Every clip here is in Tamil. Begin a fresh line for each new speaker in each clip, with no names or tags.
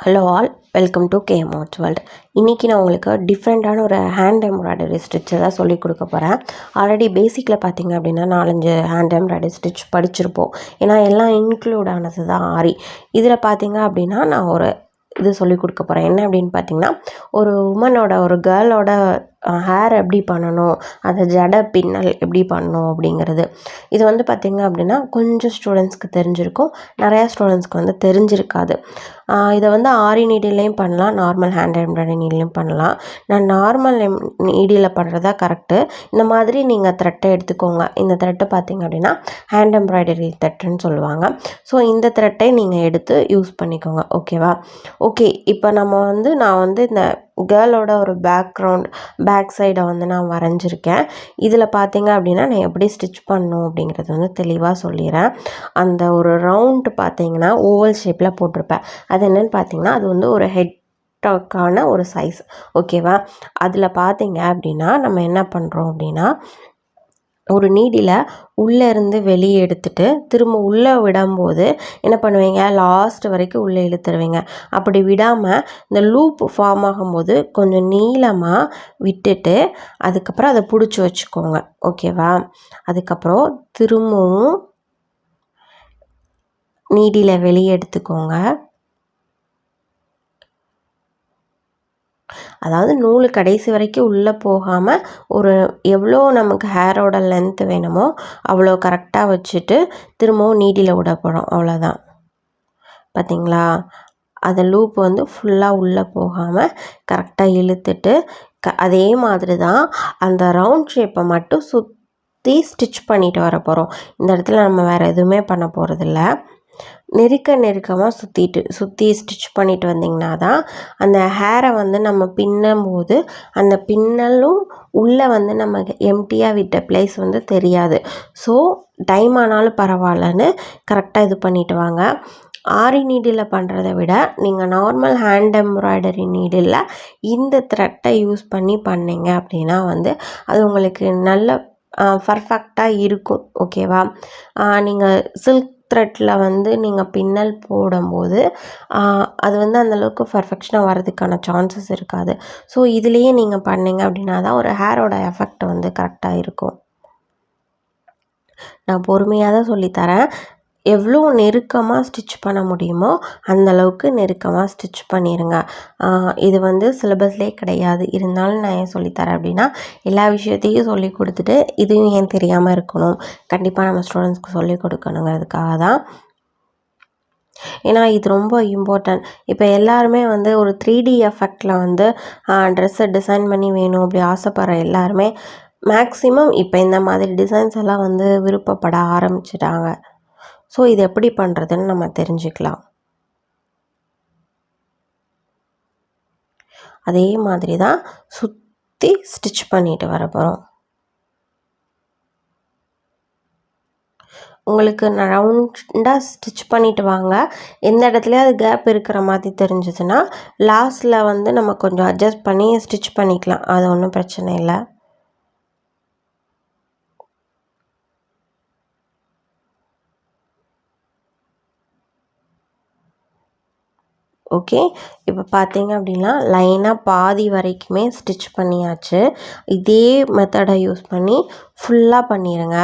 Hello all, welcome to K M arts world. இன்றைக்கி நான் உங்களுக்கு டிஃப்ரெண்ட்டான ஒரு ஹேண்ட் எம்ப்ராய்டரி ஸ்டிச்சை தான் சொல்லிக் கொடுக்க போகிறேன். ஆல்ரெடி பேசிக்கில் பார்த்தீங்க அப்படின்னா 4-5 ஹேண்ட் எம்ப்ராய்டரி ஸ்டிச் படிச்சிருப்போம். ஏன்னா எல்லாம் இன்க்ளூட் ஆனது தான் ஆரி. இதில் பார்த்தீங்க அப்படின்னா நான் ஒரு இது சொல்லிக் கொடுக்க போகிறேன். என்ன அப்படின்னு பார்த்தீங்கன்னா, ஒரு உமனோட ஒரு கேர்ளோட ஹேர் எப்படி பண்ணணும், அந்த ஜடை பின்னல் எப்படி பண்ணணும் அப்படிங்கிறது. இது வந்து பார்த்திங்க அப்படின்னா கொஞ்சம் ஸ்டூடெண்ட்ஸ்க்கு தெரிஞ்சிருக்கும், நிறையா ஸ்டூடெண்ட்ஸ்க்கு வந்து தெரிஞ்சிருக்காது. இதை வந்து ஆரி நீடிலையும் பண்ணலாம், நார்மல் ஹேண்ட் எம்ப்ராய்டரி நீடிலையும் பண்ணலாம். நான் நார்மல் நீடியில் பண்ணுறதா கரெக்டு. இந்த மாதிரி நீங்கள் த்ரெட்டை எடுத்துக்கோங்க. இந்த த்ரெட்டை பார்த்திங்க அப்படின்னா ஹேண்ட் எம்ப்ராய்டரி த்ரெட்டுன்னு சொல்லுவாங்க. ஸோ இந்த த்ரெட்டை நீங்கள் எடுத்து யூஸ் பண்ணிக்கோங்க. ஓகேவா? ஓகே, இப்போ நான் வந்து இந்த கேர்ளோட ஒரு பேக் சைடை வந்து நான் வரைஞ்சிருக்கேன். இதில் பார்த்தீங்க அப்படின்னா நான் எப்படி ஸ்டிச் பண்ணணும் அப்படிங்கிறது வந்து தெளிவாக சொல்லிடுறேன். அந்த ஒரு ரவுண்டு பார்த்தீங்கன்னா ஓவல் ஷேப்பில் போட்டிருப்பேன். அது என்னென்னு பார்த்தீங்கன்னா அது வந்து ஒரு ஹெட்டான ஒரு சைஸ். ஓகேவா? அதில் பார்த்தீங்க அப்படின்னா நம்ம என்ன பண்ணுறோம் அப்படின்னா, ஒரு நீடியில் உள்ளே இருந்து வெளியே எடுத்துட்டு திரும்ப உள்ளே விடும்போது என்ன பண்ணுவீங்க, லாஸ்ட் வரைக்கும் உள்ளே இழுத்துருவீங்க. அப்படி விடாமல் இந்த லூப் ஃபார்ம் ஆகும்போது கொஞ்சம் நீளமாக விட்டுட்டு அதுக்கப்புறம் அதை பிடிச்சி வச்சுக்கோங்க. ஓகேவா? அதுக்கப்புறம் திரும்பவும் நீடியில் வெளியே எடுத்துக்கோங்க. அதாவது நூல் கடைசி வரைக்கும் உள்ளே போகாமல் ஒரு எவ்வளோ நமக்கு ஹேரோட லென்த் வேணுமோ அவ்வளோ கரெக்டாக வச்சுட்டு திரும்பவும் நீடியில் விட போகிறோம். அவ்வளோதான். பார்த்திங்களா? அந்த லூப் வந்து ஃபுல்லாக உள்ளே போகாமல் கரெக்டாக இழுத்துட்டு அதே மாதிரி தான் அந்த ரவுண்ட் ஷேப்பை மட்டும் சுற்றி ஸ்டிச் பண்ணிட்டு வர போகிறோம். இந்த இடத்துல நம்ம வேறு எதுவுமே பண்ண போகிறதில்ல. நெருக்கமாக சுற்றி ஸ்டிச் பண்ணிட்டு வந்திங்கன்னா தான் அந்த ஹேரை வந்து நம்ம பின்னும்போது அந்த பின்னலும் உள்ளே வந்து நம்ம எம்டியாக விட்ட பிளேஸ் வந்து தெரியாது. ஸோ டைம் ஆனாலும் பரவாயில்லன்னு கரெக்டாக இது பண்ணிட்டு வாங்க. ஆரி நீடில் பண்ணுறதை விட நீங்கள் நார்மல் ஹேண்ட் எம்ப்ராய்டரி நீடில் இந்த த்ரெட்டை யூஸ் பண்ணி பண்ணிங்க அப்படின்னா வந்து அது உங்களுக்கு நல்ல பர்ஃபெக்டாக இருக்கும். ஓகேவா? நீங்கள் சில்க் த்ரெட்டில் வந்து நீங்கள் பின்னல் போடும்போது அது வந்து அந்தளவுக்கு பர்ஃபெக்ஷனாக வர்றதுக்கான சான்சஸ் இருக்காது. ஸோ இதுலேயே நீங்கள் பண்ணிங்க அப்படின்னா தான் ஒரு ஹேரோட எஃபெக்ட் வந்து கரெக்டாக இருக்கும். நான் பொறுமையாக தான் சொல்லித்தரேன். எவ்வளோ நெருக்கமாக ஸ்டிச் பண்ண முடியுமோ அந்தளவுக்கு நெருக்கமாக ஸ்டிச் பண்ணிடுங்க. இது வந்து சிலபஸ்லேயே கிடையாது. இருந்தாலும் நான் ஏன் சொல்லித்தரேன் அப்படின்னா, எல்லா விஷயத்தையும் சொல்லி கொடுத்துட்டு இதுவும் ஏன் தெரியாமல் இருக்கணும், கண்டிப்பாக நம்ம ஸ்டூடெண்ட்ஸ்க்கு சொல்லிக் கொடுக்கணுங்கிறதுக்காக தான். ஏன்னா இது ரொம்ப இம்பார்ட்டன்ட். இப்போ எல்லாருமே வந்து ஒரு 3D எஃபெக்டில் வந்து ட்ரெஸ்ஸை டிசைன் பண்ணி வேணும் அப்படி ஆசைப்படுற எல்லாருமே மேக்ஸிமம் இப்போ இந்த மாதிரி டிசைன்ஸ் எல்லாம் வந்து விருப்பப்பட ஆரம்பிச்சிட்டாங்க. ஸோ இது எப்படி பண்ணுறதுன்னு நம்ம தெரிஞ்சுக்கலாம். அதே மாதிரி தான் சுற்றி ஸ்டிச் பண்ணிட்டு வர போகிறோம். உங்களுக்கு நான் ரவுண்டாக ஸ்டிச் பண்ணிட்டு வாங்க. எந்த இடத்துலையும் அது கேப் இருக்கிற மாதிரி தெரிஞ்சுதுன்னா லாஸ்ட்டில் வந்து நம்ம கொஞ்சம் அட்ஜஸ்ட் பண்ணி ஸ்டிச் பண்ணிக்கலாம். அது ஒன்றும் பிரச்சனை இல்லை. ஓகே, இப்போ பார்த்தீங்க அப்படின்னா லைனாக பாதி வரைக்குமே ஸ்டிச் பண்ணியாச்சு. இதே மெத்தடை யூஸ் பண்ணி ஃபுல்லாக பண்ணிடுங்க.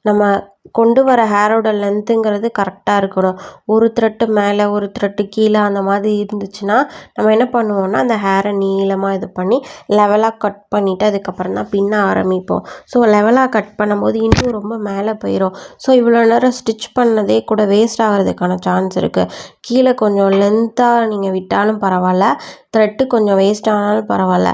நம்ம கொண்டு வர ஹேரோட லென்த்துங்கிறது கரெக்டாக இருக்கணும். ஒரு த்ரெட்டு மேலே ஒரு த்ரெட்டு கீழே அந்த மாதிரி இருந்துச்சுன்னா நம்ம என்ன பண்ணுவோம்னா அந்த ஹேரை நீளமாக இது பண்ணி லெவலாக கட் பண்ணிவிட்டு அதுக்கப்புறம் தான் பின்ன ஆரம்பிப்போம். ஸோ லெவலாக கட் பண்ணும்போது இன்னும் ரொம்ப மேலே போயிடும். ஸோ இவ்வளோ நேரம் ஸ்டிச் பண்ணதே கூட வேஸ்ட் ஆகிறதுக்கான சான்ஸ் இருக்குது. கீழே கொஞ்சம் லென்த்தாக நீங்கள் விட்டாலும் பரவாயில்ல, த்ரெட்டு கொஞ்சம் வேஸ்ட் ஆனாலும் பரவாயில்ல.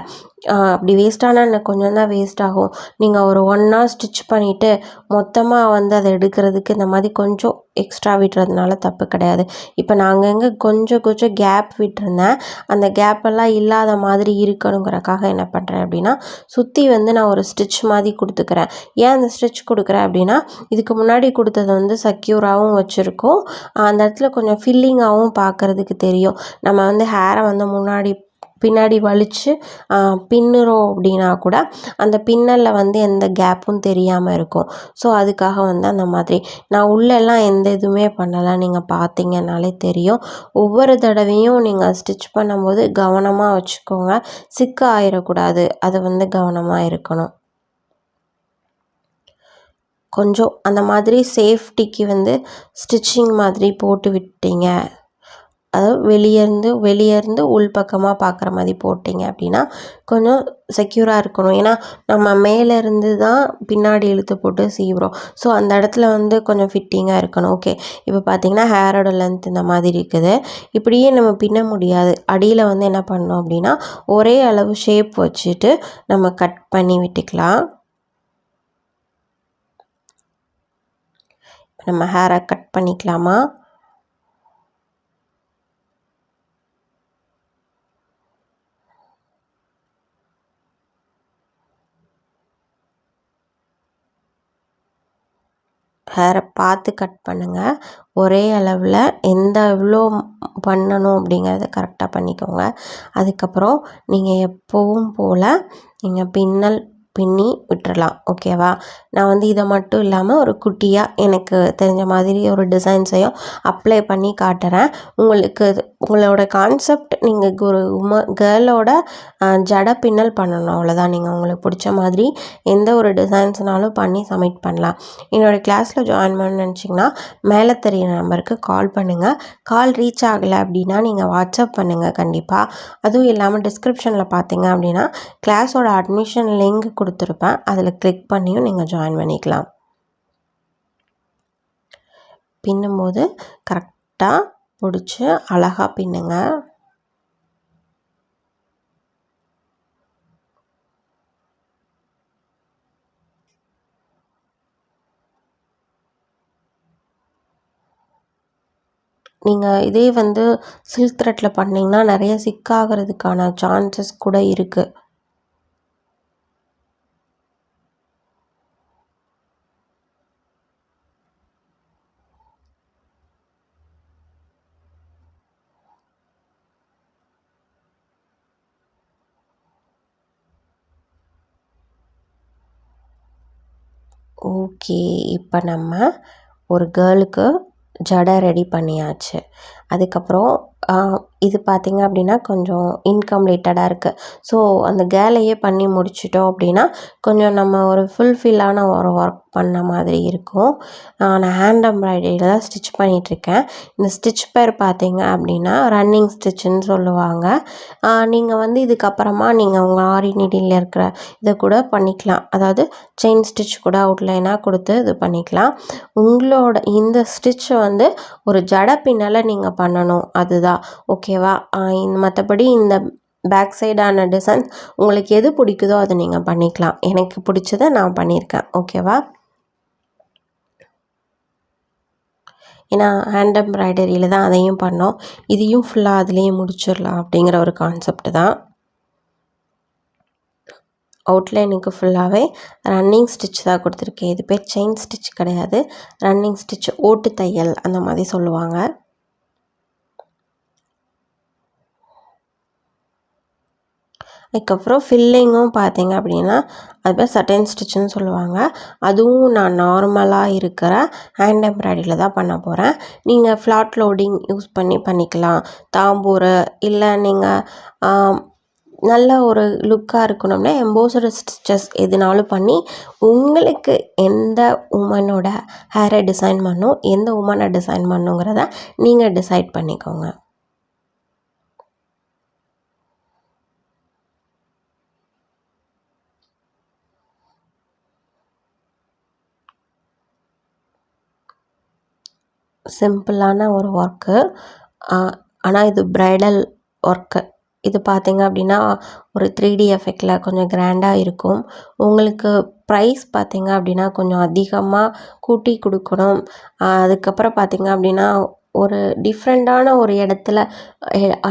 அப்படி வேஸ்ட் ஆனால் எனக்கு கொஞ்சம் தான் வேஸ்ட் ஆகும். நீங்கள் ஒரு 1 hour ஸ்டிச் பண்ணிவிட்டு மொத்தமாக வந்து அதை எடுக்கிறதுக்கு இந்த மாதிரி கொஞ்சம் எக்ஸ்ட்ரா விட்டுறதுனால தப்பு கிடையாது. இப்போ நான் அங்கங்கே கொஞ்சம் கேப் விட்டுருந்தேன். அந்த கேப்பெல்லாம் இல்லாத மாதிரி இருக்கணுங்கிறக்காக என்ன பண்ணுறேன் அப்படின்னா, சுற்றி வந்து நான் ஒரு ஸ்டிச் மாதிரி கொடுத்துக்கிறேன். ஏன் அந்த ஸ்டிச் கொடுக்குறேன் அப்படின்னா, இதுக்கு முன்னாடி கொடுத்தது வந்து செக்யூராகவும் வச்சுருக்கோம். அந்த இடத்துல கொஞ்சம் ஃபில்லிங்காகவும் பார்க்குறதுக்கு தெரியும். நம்ம வந்து ஹேரை வந்து முன்னாடி பின்னாடி வலிச்சு பின்னுறோம் அப்படின்னா கூட அந்த பின்னலில் வந்து எந்த கேப்பும் தெரியாமல் இருக்கும். ஸோ அதுக்காக வந்து அந்த மாதிரி நான் உள்ளெல்லாம் எந்த இதுவுமே பண்ணலை. நீங்கள் பார்த்தீங்கன்னாலே தெரியும். ஒவ்வொரு தடவையும் நீங்கள் ஸ்டிச் பண்ணும்போது கவனமாக வச்சுக்கோங்க. சிக்க ஆயிடக்கூடாது. அது வந்து கவனமாக இருக்கணும். கொஞ்சம் அந்த மாதிரி சேஃப்டிக்கு வந்து ஸ்டிச்சிங் மாதிரி போட்டு விட்டீங்க, அதாவது வெளியேருந்து உள்பக்கமாக பார்க்குற மாதிரி போட்டிங்க அப்படின்னா கொஞ்சம் செக்யூராக இருக்கணும். ஏன்னா நம்ம மேலேருந்து தான் பின்னாடி இழுத்து போட்டு சீவுறோம். ஸோ அந்த இடத்துல வந்து கொஞ்சம் ஃபிட்டிங்காக இருக்கணும். ஓகே, இப்போ பார்த்தீங்கன்னா ஹேரோட லென்த் இந்த மாதிரி இருக்குது. இப்படியே நம்ம பின்ன முடியாது. அடியில் வந்து என்ன பண்ணணும் அப்படின்னா ஒரே அளவு ஷேப் வச்சுட்டு நம்ம கட் பண்ணி விட்டுக்கலாம். நம்ம ஹேரை கட் பண்ணிக்கலாமா? ஹேரை பார்த்து கட் பண்ணுங்கள். ஒரே அளவில் எவ்வளோ பண்ணணும் அப்படிங்கிறத கரெக்டாக பண்ணிக்கோங்க. அதுக்கப்புறம் நீங்கள் எப்போவும் போல் நீங்கள் பின்னி விட்டுறலாம். ஓகேவா? நான் வந்து இதை மட்டும் இல்லாமல் ஒரு குட்டியாக எனக்கு தெரிஞ்ச மாதிரி ஒரு டிசைன்ஸையும் அப்ளை பண்ணி காட்டுறேன். உங்களோட கான்செப்ட் நீங்கள் ஒரு கேர்ளோட ஜடை பின்னல் பண்ணணும், அவ்வளோதான். நீங்கள் உங்களுக்கு பிடிச்ச மாதிரி எந்த ஒரு டிசைன்ஸ்னாலும் பண்ணி சப்மிட் பண்ணலாம். என்னோடய கிளாஸில் ஜாயின் பண்ணணும்னு நினச்சிங்கன்னா மேலே தெரியிற நம்பருக்கு கால் பண்ணுங்கள். கால் ரீச் ஆகலை அப்படின்னா நீங்கள் வாட்ஸ்அப் பண்ணுங்கள் கண்டிப்பாக. அதுவும் இல்லாமல் டிஸ்கிரிப்ஷனில் பார்த்தீங்க அப்படின்னா கிளாஸோட அட்மிஷன் லிங்க் கொடுத்துருப்பேன். அதில் கிளிக் பண்ணியும் நீங்கள் ஜாயின் பண்ணிக்கலாம். பின்னும்போது கரெக்டாக பிடிச்சி அழகாக பின்னுங்க. நீங்கள் இதே வந்து சில்க் த்ரெட்டில் பண்ணிங்கன்னா நிறைய சிக்காகிறதுக்கான சான்சஸ் கூட இருக்குது. ஓகே, இப்போ நம்ம ஒரு கேர்ளுக்கு ஜடை ரெடி பண்ணியாச்சு. அதுக்கப்புறம் இது பார்த்திங்க அப்படின்னா கொஞ்சம் இன்கம்ப்ளீட்டடாக இருக்குது. ஸோ அந்த கேலையே பண்ணி முடிச்சிட்டோம் அப்படின்னா கொஞ்சம் நம்ம ஒரு ஃபுல்ஃபில்லான ஒரு ஒர்க் பண்ண மாதிரி இருக்கும். நான் ஹேண்ட் எம்ப்ராய்டரியில் தான் ஸ்டிச் பண்ணிகிட்ருக்கேன். இந்த ஸ்டிச் பேர் பார்த்திங்க அப்படின்னா ரன்னிங் ஸ்டிச்சுன்னு சொல்லுவாங்க. நீங்கள் வந்து இதுக்கப்புறமா நீங்கள் உங்கள் ஆரி நீடில் இருக்கிற இதை கூட பண்ணிக்கலாம். அதாவது செயின் ஸ்டிச் கூட அவுட்லைனாக கொடுத்து இது பண்ணிக்கலாம். உங்களோட இந்த ஸ்டிச்சை வந்து ஒரு ஜடை பின்னலை நீங்கள் பண்ணணும், அதுதான். ஓகேவா? மற்றபடி இந்த பேக் சைடான டிசைன் உங்களுக்கு எது பிடிக்குதோ அதை நீங்கள் பண்ணிக்கலாம். எனக்கு பிடிச்சதை நான் பண்ணியிருக்கேன். ஓகேவா? ஏன்னா ஹேண்ட் எம்ப்ராய்டரியில் தான் அதையும் பண்ணோம். இதையும் ஃபுல்லாக அதுலேயே முடிச்சிடலாம் அப்படிங்கிற ஒரு கான்செப்ட் தான். அவுட்லைனுக்கு ஃபுல்லாகவே ரன்னிங் ஸ்டிச் தான் கொடுத்துருக்கேன். இது பேர் செயின் ஸ்டிச் கிடையாது, ரன்னிங் ஸ்டிச், ஓட்டு தையல் அந்த மாதிரி சொல்லுவாங்க. அதுக்கப்புறம் ஃபில்லிங்கும் பார்த்தீங்க அப்படின்னா அதுமாதிரி சட்டன் ஸ்டிச்சுன்னு சொல்லுவாங்க. அதுவும் நான் நார்மலாக இருக்கிற ஹேண்ட் எம்ப்ராய்டரியில் தான் பண்ண போகிறேன். நீங்கள் ஃப்ளாட் லோடிங் யூஸ் பண்ணிக்கலாம். தாம்பூர் இல்லை நீங்கள் நல்ல ஒரு லுக்காக இருக்கணும்னா எம்போஸ்டு ஸ்டிச்சஸ் எதுனாலும் பண்ணி உங்களுக்கு எந்த உமனோட ஹேரை டிசைன் பண்ணணும், எந்த உமனை டிசைன் பண்ணுங்கிறத நீங்கள் டிசைட் பண்ணிக்கோங்க. சிம்பிளான ஒரு ஒர்க்கு, ஆனால் இது ப்ரைடல் ஒர்க்கு. இது பார்த்திங்க அப்படின்னா ஒரு 3D எஃபெக்டில் கொஞ்சம் கிராண்டாக இருக்கும். உங்களுக்கு ப்ரைஸ் பார்த்திங்க அப்படின்னா கொஞ்சம் அதிகமாக கூட்டி கொடுக்கணும். அதுக்கப்புறம் பார்த்திங்க அப்படின்னா ஒரு டிஃப்ரெண்ட்டான ஒரு இடத்துல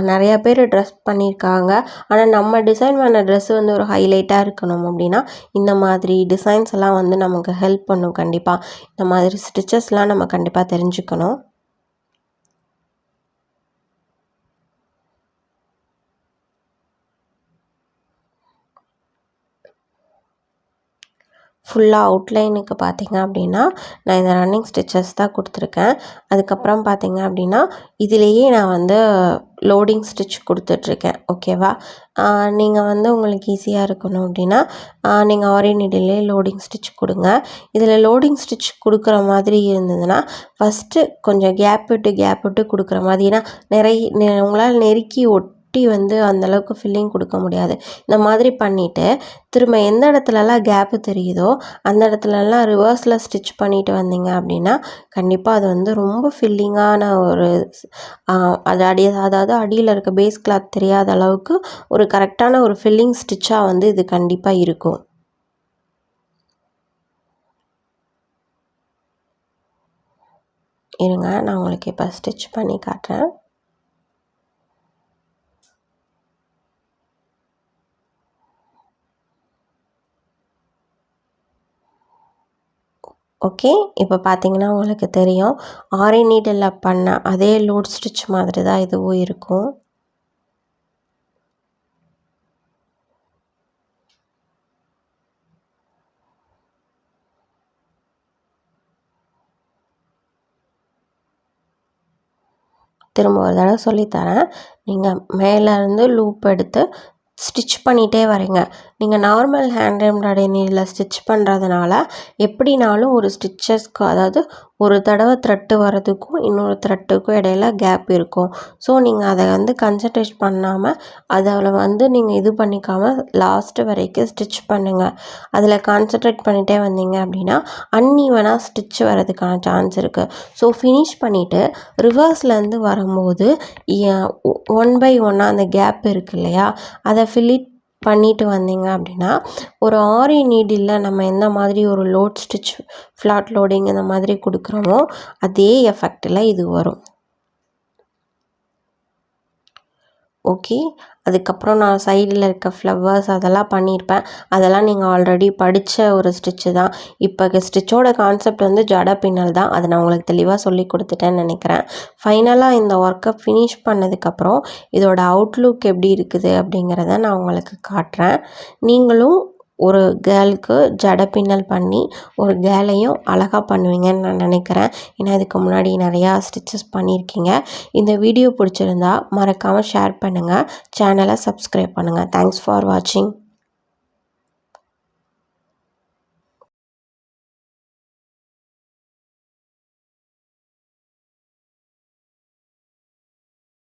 நிறையா பேர் ட்ரெஸ் பண்ணியிருக்காங்க. ஆனால் நம்ம டிசைன் பண்ண ட்ரெஸ்ஸு வந்து ஒரு ஹைலைட்டாக இருக்கணும் அப்படின்னா இந்த மாதிரி டிசைன்ஸ் எல்லாம் வந்து நமக்கு ஹெல்ப் பண்ணும். கண்டிப்பாக இந்த மாதிரி ஸ்டிச்சஸ்லாம் நம்ம கண்டிப்பாக தெரிஞ்சுக்கணும். ஃபுல்லாக அவுட்லைனுக்கு பார்த்திங்க அப்படின்னா நான் இந்த ரன்னிங் ஸ்டிச்சஸ் தான் கொடுத்துருக்கேன். அதுக்கப்புறம் பார்த்திங்க அப்படின்னா இதிலேயே நான் வந்து லோடிங் ஸ்டிச் கொடுத்துட்ருக்கேன். ஓகேவா? நீங்கள் வந்து உங்களுக்கு ஈஸியாக இருக்கணும் அப்படின்னா நீங்கள் ஆரி நீடிலே லோடிங் ஸ்டிச் கொடுங்க. இதில் லோடிங் ஸ்டிச் கொடுக்குற மாதிரி இருந்ததுன்னா ஃபஸ்ட்டு கொஞ்சம் கேப் விட்டு கொடுக்குற மாதிரி, ஏன்னா உங்களால் நெருக்கி ஒட்டி வந்து அந்தளவுக்கு ஃபில்லிங் கொடுக்க முடியாது. இந்த மாதிரி பண்ணிவிட்டு திரும்ப எந்த இடத்துலலாம் கேப்பு தெரியுதோ அந்த இடத்துலலாம் ரிவர்ஸில் ஸ்டிச் பண்ணிட்டு வந்தீங்க அப்படின்னா கண்டிப்பாக அது வந்து ரொம்ப ஃபில்லிங்கான ஒரு அதாவது அடியில் இருக்க பேஸ் கிளாத் தெரியாத அளவுக்கு ஒரு கரெக்டான ஒரு ஃபில்லிங் ஸ்டிச்சாக வந்து இது கண்டிப்பாக இருக்கும். இருங்க, நான் உங்களுக்கு இப்போ ஸ்டிச் பண்ணி காட்டுறேன். ஓகே, இப்போ பார்த்தீங்கன்னா உங்களுக்கு தெரியும் ஆரி நீடில் பண்ண அதே லோட் ஸ்டிச் மாதிரி தான் இதுவும் இருக்கும். திரும்ப ஒரு தடவை சொல்லித்தரேன். நீங்கள் மேலேருந்து லூப் எடுத்து ஸ்டிச் பண்ணிகிட்டே வரீங்க. நீங்கள் normal hand embroidery needle stitch பண்ணுறதுனால எப்படினாலும் ஒரு ஸ்டிச்சஸ்க்கு, அதாவது ஒரு தடவை த்ரெட்டு வரதுக்கும் இன்னொரு த்ரெட்டுக்கும் இடையில கேப் இருக்கும். ஸோ நீங்கள் அதை வந்து கன்சன்ட்ரேட் பண்ணாமல் அதில் வந்து நீங்கள் இது பண்ணிக்காமல் லாஸ்ட்டு வரைக்கும் ஸ்டிச் பண்ணுங்கள். அதில் கான்சன்ட்ரேட் பண்ணிகிட்டே வந்தீங்க அப்படின்னா அன்ஈவனாக ஸ்டிச் வரதுக்கான சான்ஸ் இருக்குது. ஸோ ஃபினிஷ் பண்ணிவிட்டு ரிவர்ஸ்லேருந்து வரும்போது 1 பை 1 அந்த கேப் இருக்குது இல்லையா, அதை ஃபில்லிட் பண்ணிட்டு வந்தீங்க அப்படின்னா ஒரு ஆரி நீடில் நம்ம எந்த மாதிரி ஒரு லோட் ஸ்டிச், ஃப்ளாட் லோடிங் இந்த மாதிரி கொடுக்குறோமோ அதே எஃபெக்டில் இது வரும். ஓகே, அதுக்கப்புறம் நான் சைடில் இருக்க ஃப்ளவர்ஸ் அதெல்லாம் பண்ணியிருப்பேன். அதெல்லாம் நீங்கள் ஆல்ரெடி படித்த ஒரு ஸ்டிச்சு தான். இப்போ ஸ்டிச்சோட கான்செப்ட் வந்து ஜட பின்னல் தான். அதை நான் உங்களுக்கு தெளிவாக சொல்லி கொடுத்துட்டேன்னு நினைக்கிறேன். ஃபைனலாக இந்த ஒர்க்கை ஃபினிஷ் பண்ணதுக்கப்புறம் இதோட அவுட்லுக் எப்படி இருக்குது அப்படிங்கிறத நான் உங்களுக்கு காட்டுறேன். நீங்களும் ஒரு கேர்ளுக்கு ஜட பின்னல் பண்ணி ஒரு கேர்ளையும் அழகாக பண்ணுவீங்கன்னு நான் நினைக்கிறேன். ஏன்னா இதுக்கு முன்னாடி நிறையா ஸ்டிச்சஸ் பண்ணியிருக்கீங்க. இந்த வீடியோ பிடிச்சிருந்தா மறக்காமல் ஷேர் பண்ணுங்கள், சேனலை சப்ஸ்கிரைப் பண்ணுங்கள். தேங்க்ஸ் ஃபார் வாட்சிங்.